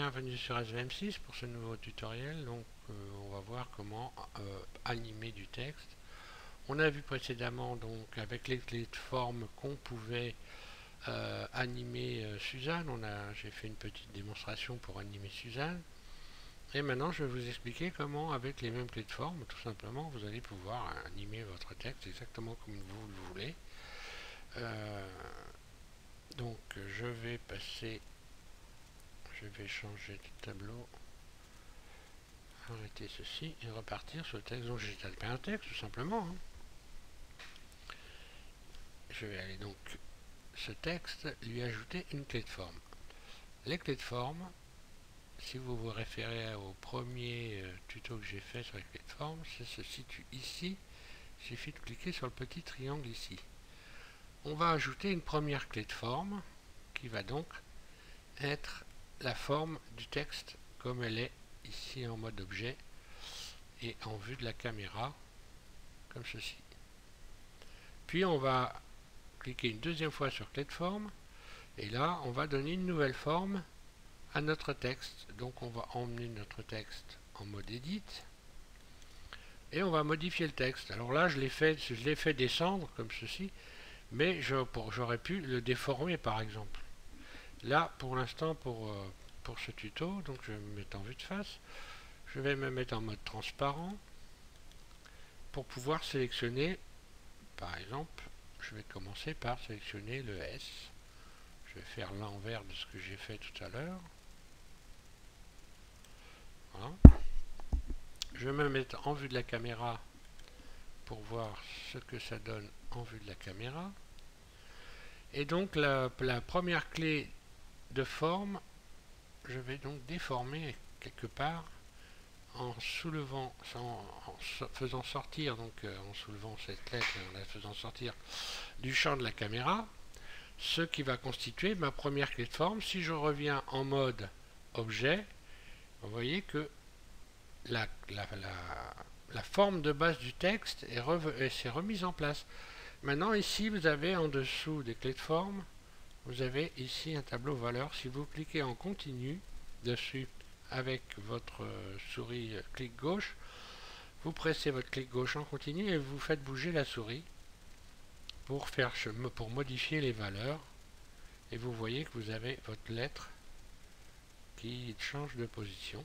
Bienvenue sur SVM6 pour ce nouveau tutoriel. Donc on va voir comment animer du texte. On a vu précédemment donc avec les clés de forme qu'on pouvait animer Suzanne. J'ai fait une petite démonstration pour animer Suzanne. Et maintenant je vais vous expliquer comment avec les mêmes clés de forme, tout simplement, vous allez pouvoir animer votre texte exactement comme vous le voulez. Donc je vais changer de tableau, arrêter ceci et repartir sur le texte. Donc j'ai tapé un texte tout simplement. Je vais aller donc ce texte, lui ajouter une clé de forme. Les clés de forme, si vous vous référez au premier tuto que j'ai fait sur les clés de forme, ça se situe ici. Il suffit de cliquer sur le petit triangle ici. On va ajouter une première clé de forme qui va donc être la forme du texte comme elle est ici en mode objet et en vue de la caméra comme ceci. Puis on va cliquer une deuxième fois sur clé de forme et là on va donner une nouvelle forme à notre texte. Donc on va emmener notre texte en mode edit et on va modifier le texte. Alors là je l'ai fait descendre comme ceci, mais j'aurais pu le déformer par exemple. Là pour l'instant pour ce tuto, donc je vais me mettre en vue de face, je vais me mettre en mode transparent pour pouvoir sélectionner, par exemple, je vais commencer par sélectionner le S. Je vais faire l'envers de ce que j'ai fait tout à l'heure. Voilà. Je vais me mettre en vue de la caméra pour voir ce que ça donne en vue de la caméra. Et donc la première clé de forme, je vais donc déformer quelque part en soulevant, en faisant sortir, donc en soulevant cette lettre et en la faisant sortir du champ de la caméra, ce qui va constituer ma première clé de forme. Si je reviens en mode objet, vous voyez que la forme de base du texte s'est remise en place. Maintenant ici vous avez en dessous des clés de forme, vous avez ici un tableau valeur. Si vous cliquez en continu dessus avec votre souris clic gauche, vous pressez votre clic gauche en continu et vous faites bouger la souris pour modifier les valeurs. Et vous voyez que vous avez votre lettre qui change de position.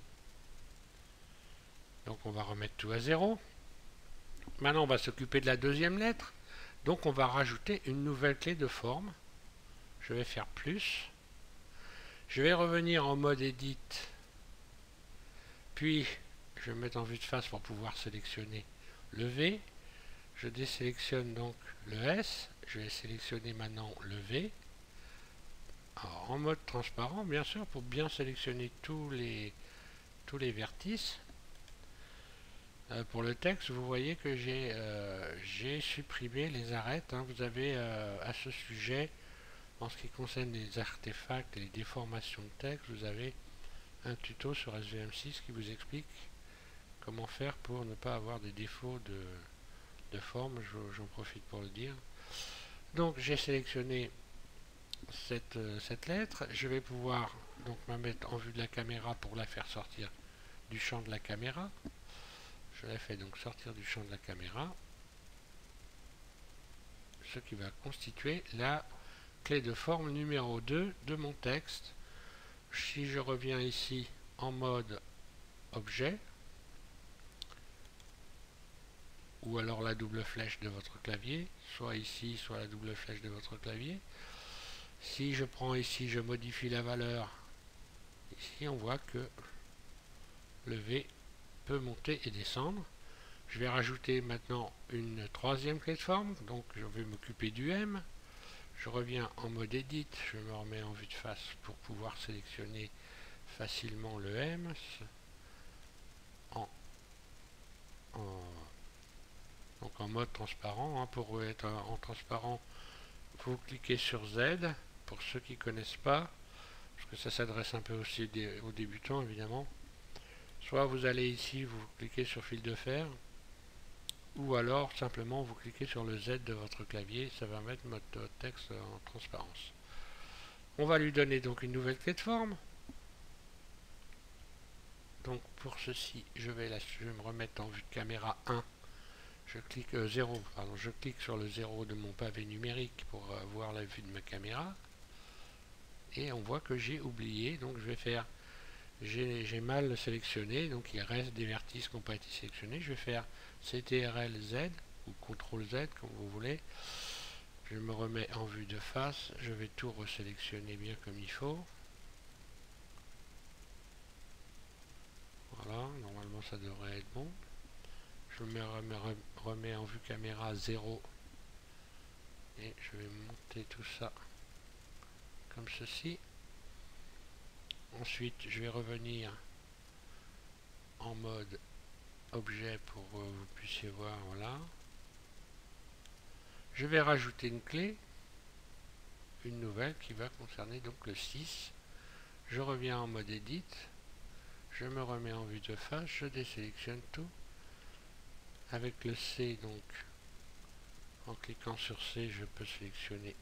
Donc on va remettre tout à 0. Maintenant on va s'occuper de la deuxième lettre. Donc on va rajouter une nouvelle clé de forme. Je vais faire plus. Je vais revenir en mode edit. Puis je vais me mettre en vue de face pour pouvoir sélectionner le V. Je désélectionne donc le S. Je vais sélectionner maintenant le V. Alors, en mode transparent, bien sûr, pour bien sélectionner tous les vertices. Pour le texte, vous voyez que j'ai supprimé les arêtes. Vous avez à ce sujet, en ce qui concerne les artefacts et les déformations de texte, vous avez un tuto sur SVM6 qui vous explique comment faire pour ne pas avoir des défauts de forme. J'en profite pour le dire. Donc j'ai sélectionné cette lettre. Je vais pouvoir donc me mettre en vue de la caméra pour la faire sortir du champ de la caméra. Je la fais donc sortir du champ de la caméra, ce qui va constituer la clé de forme numéro 2 de mon texte. Si je reviens ici en mode objet, ou alors la double flèche de votre clavier, soit ici, soit la double flèche de votre clavier. Si je prends ici, je modifie la valeur, ici on voit que le V peut monter et descendre. Je vais rajouter maintenant une troisième clé de forme, donc je vais m'occuper du M. Je reviens en mode edit, je me remets en vue de face pour pouvoir sélectionner facilement le M. Donc en mode transparent, pour être en transparent, vous cliquez sur Z, pour ceux qui ne connaissent pas, parce que ça s'adresse un peu aussi aux débutants évidemment. Soit vous allez ici, vous cliquez sur fil de fer, ou alors simplement vous cliquez sur le Z de votre clavier, ça va mettre votre texte en transparence. On va lui donner donc une nouvelle clé de forme. Donc pour ceci, je vais me remettre en vue de caméra 1. Je clique 0, pardon, je clique sur le 0 de mon pavé numérique pour voir la vue de ma caméra. Et on voit que j'ai oublié, donc je vais faire, j'ai mal sélectionné, donc il reste des vertices qui n'ont pas été sélectionnés. Je vais faire CTRL Z ou CTRL Z comme vous voulez. Je me remets en vue de face, je vais tout resélectionner bien comme il faut. Voilà, normalement ça devrait être bon. Je me remets en vue caméra 0 et je vais monter tout ça comme ceci. Ensuite je vais revenir en mode objet pour que vous puissiez voir. Voilà, je vais rajouter une clé, une nouvelle qui va concerner donc le 6. Je reviens en mode edit, je me remets en vue de face, je désélectionne tout avec le C. Donc en cliquant sur C, je peux sélectionner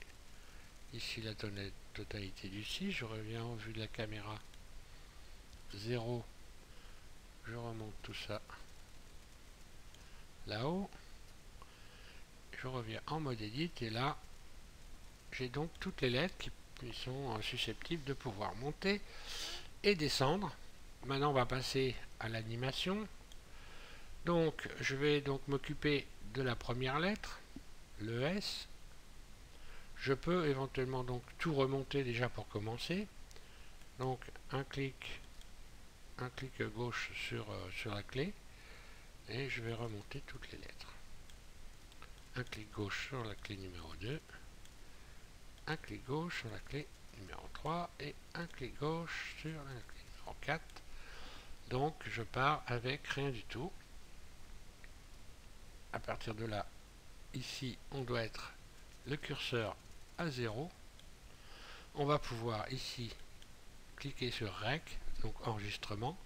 ici la totalité du 6. Je reviens en vue de la caméra 0, je remonte tout ça là-haut, je reviens en mode edit et là j'ai donc toutes les lettres qui sont susceptibles de pouvoir monter et descendre. Maintenant on va passer à l'animation. Donc je vais donc m'occuper de la première lettre, le S. Je peux éventuellement donc tout remonter déjà pour commencer. Donc un clic gauche sur la clé et je vais remonter toutes les lettres. Un clic gauche sur la clé numéro 2, un clic gauche sur la clé numéro 3 et un clic gauche sur la clé numéro 4. Donc je pars avec rien du tout. À partir de là, ici on doit être le curseur à 0. On va pouvoir ici cliquer sur Rec, donc enregistrement.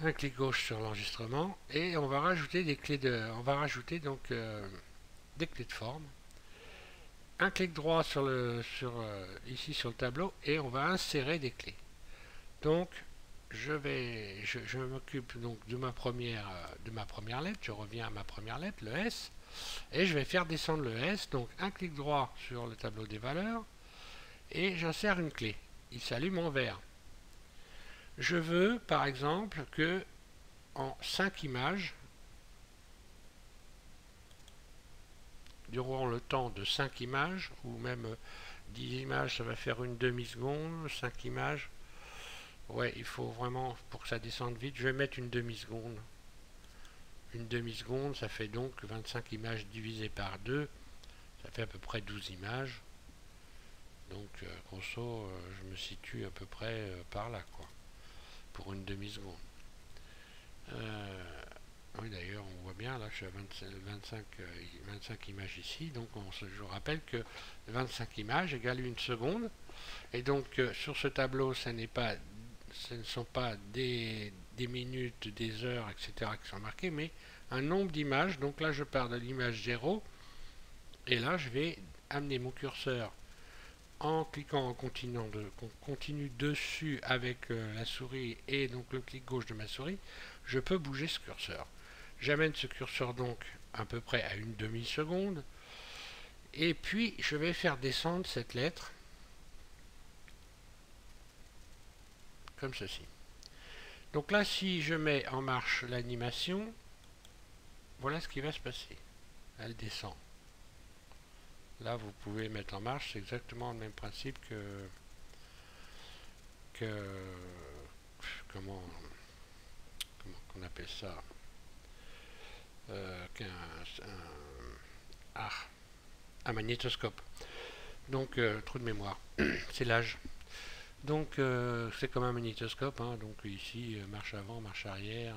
Un clic gauche sur l'enregistrement et on va rajouter des clés des clés de forme. Un clic droit ici sur le tableau et on va insérer des clés. Donc je m'occupe donc de ma première lettre. Je reviens à ma première lettre, le S, et je vais faire descendre le S. Donc un clic droit sur le tableau des valeurs et j'insère une clé. Il s'allume en vert. Je veux par exemple que en 5 images, durant le temps de 5 images, ou même 10 images, ça va faire une demi-seconde, 5 images. Ouais, il faut vraiment, pour que ça descende vite, je vais mettre une demi-seconde. Une demi-seconde, ça fait donc 25 images divisé par 2, ça fait à peu près 12 images. Donc, grosso, je me situe à peu près par là, quoi, pour une demi-seconde. Oui, d'ailleurs, on voit bien, là, je suis à 25 images ici, donc je vous rappelle que 25 images égale une seconde, et donc, sur ce tableau, ce ne sont pas des minutes, des heures, etc. qui sont marquées, mais un nombre d'images. Donc là, je pars de l'image 0, et là, je vais amener mon curseur en cliquant en continu dessus avec la souris et donc le clic gauche de ma souris. Je peux bouger ce curseur. J'amène ce curseur donc à peu près à une demi-seconde, et puis je vais faire descendre cette lettre comme ceci. Donc là, si je mets en marche l'animation, voilà ce qui va se passer. Elle descend. Là, vous pouvez mettre en marche, c'est exactement le même principe comment on appelle ça, un magnétoscope. Donc, trou de mémoire, c'est l'âge. Donc, c'est comme un magnétoscope, hein. Donc ici, marche avant, marche arrière,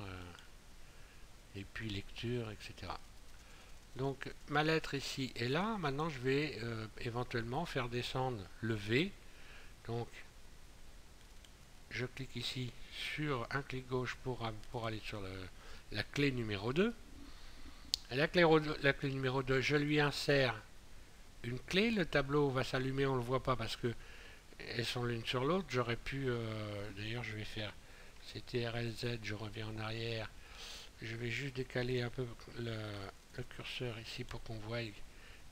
et puis lecture, etc. Donc ma lettre ici est là. Maintenant je vais éventuellement faire descendre le V. Donc je clique ici sur un clic gauche pour aller sur la clé numéro 2. Et la clé numéro 2, je lui insère une clé. Le tableau va s'allumer, on ne le voit pas parce que elles sont l'une sur l'autre. J'aurais pu, d'ailleurs je vais faire c'est TRL-Z, je reviens en arrière. Je vais juste décaler un peu le curseur ici pour qu'on voie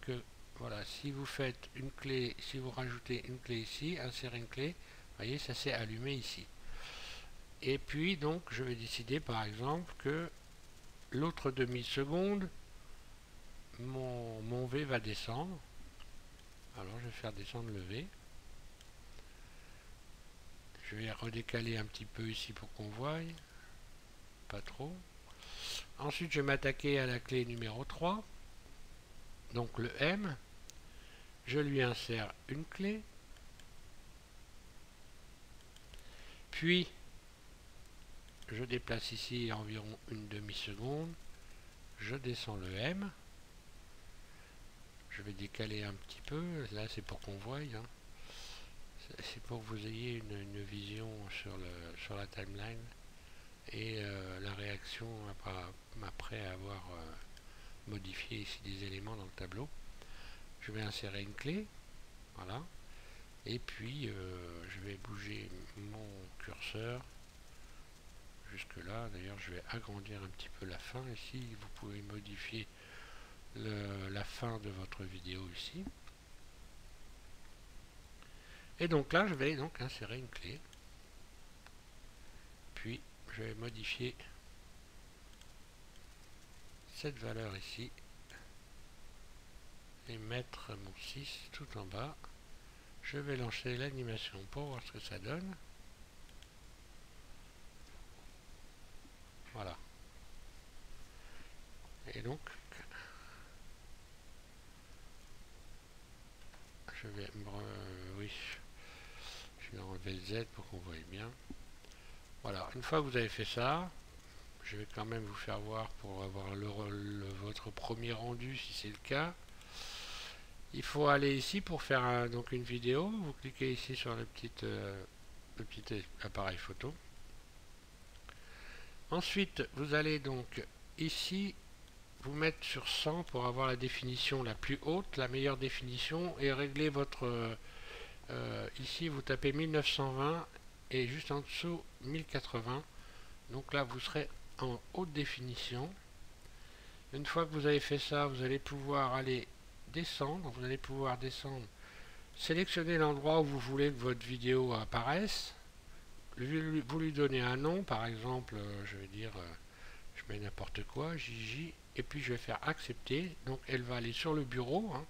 que voilà, si vous faites une clé, si vous rajoutez une clé ici, insérez une clé, vous voyez, ça s'est allumé ici. Et puis donc je vais décider par exemple que l'autre demi-seconde, mon V va descendre. Alors je vais faire descendre le V. Je vais redécaler un petit peu ici pour qu'on voie. Pas trop. Ensuite je vais m'attaquer à la clé numéro 3. Donc le M. Je lui insère une clé. Puis je déplace ici environ une demi-seconde. Je descends le M. Je vais décaler un petit peu. Là c'est pour qu'on voie. Hein. C'est pour que vous ayez une vision sur la timeline et la réaction après avoir modifié ici des éléments dans le tableau. Je vais insérer une clé, voilà, et puis je vais bouger mon curseur jusque là. D'ailleurs je vais agrandir un petit peu la fin ici. Vous pouvez modifier la fin de votre vidéo ici. Et donc là je vais donc insérer une clé, puis je vais modifier cette valeur ici et mettre mon 6 tout en bas. Je vais lancer l'animation pour voir ce que ça donne. Voilà. Et donc je vais oui, je vais enlever le Z pour qu'on voie bien. Voilà, une fois que vous avez fait ça, je vais quand même vous faire voir pour avoir votre premier rendu si c'est le cas. Il faut aller ici pour faire donc une vidéo. Vous cliquez ici sur le petit appareil photo. Ensuite, vous allez donc ici vous mettre sur 100 pour avoir la définition la plus haute, la meilleure définition, et régler votre... ici, vous tapez 1920 et juste en dessous 1080. Donc là, vous serez en haute définition. Une fois que vous avez fait ça, vous allez pouvoir aller descendre. Vous allez pouvoir descendre, sélectionner l'endroit où vous voulez que votre vidéo apparaisse. Vous lui donnez un nom, par exemple, je vais dire, je mets n'importe quoi, JJ, et puis je vais faire accepter. Donc elle va aller sur le bureau. Hein.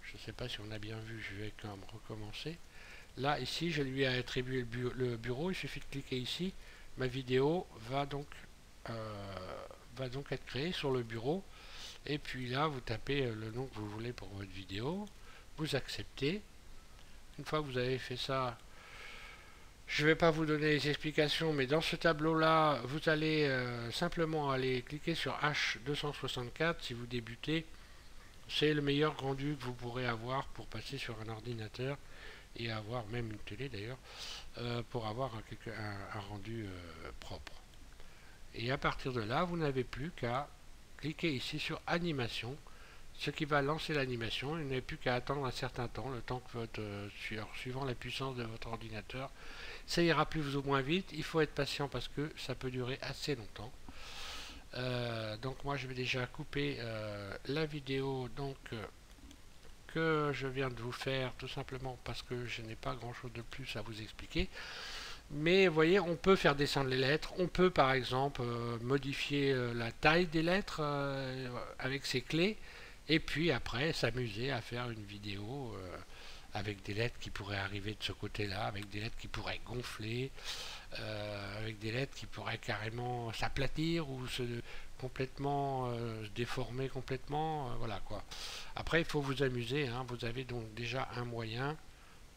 Je ne sais pas si on a bien vu, je vais quand même recommencer. Là, ici, je lui ai attribué le bureau. Il suffit de cliquer ici. Ma vidéo va donc être créée sur le bureau. Et puis là, vous tapez le nom que vous voulez pour votre vidéo. Vous acceptez. Une fois que vous avez fait ça, je ne vais pas vous donner les explications, mais dans ce tableau-là, vous allez simplement aller cliquer sur H264 si vous débutez. C'est le meilleur rendu que vous pourrez avoir pour passer sur un ordinateur et avoir même une télé d'ailleurs, pour avoir un rendu propre. Et à partir de là, vous n'avez plus qu'à cliquer ici sur animation, ce qui va lancer l'animation. Il n'avez plus qu'à attendre un certain temps, le temps que suivant la puissance de votre ordinateur, ça ira plus ou moins vite. Il faut être patient parce que ça peut durer assez longtemps. Donc moi je vais déjà couper la vidéo que je viens de vous faire, tout simplement parce que je n'ai pas grand chose de plus à vous expliquer. Mais vous voyez, on peut faire descendre les lettres. On peut par exemple modifier la taille des lettres avec ces clés. Et puis après s'amuser à faire une vidéo avec des lettres qui pourraient arriver de ce côté-là, avec des lettres qui pourraient gonfler, avec des lettres qui pourraient carrément s'aplatir ou se déformer complètement. Voilà quoi. Après, il faut vous amuser. Hein. Vous avez donc déjà un moyen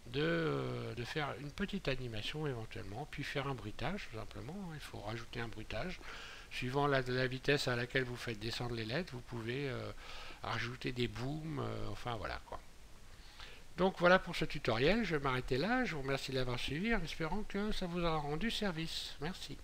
de faire une petite animation éventuellement, puis faire un bruitage tout simplement. Il faut rajouter un bruitage suivant la vitesse à laquelle vous faites descendre les lettres. Vous pouvez rajouter des booms, enfin voilà quoi. Donc voilà pour ce tutoriel, je vais m'arrêter là. Je vous remercie de l'avoir suivi en espérant que ça vous aura rendu service. Merci.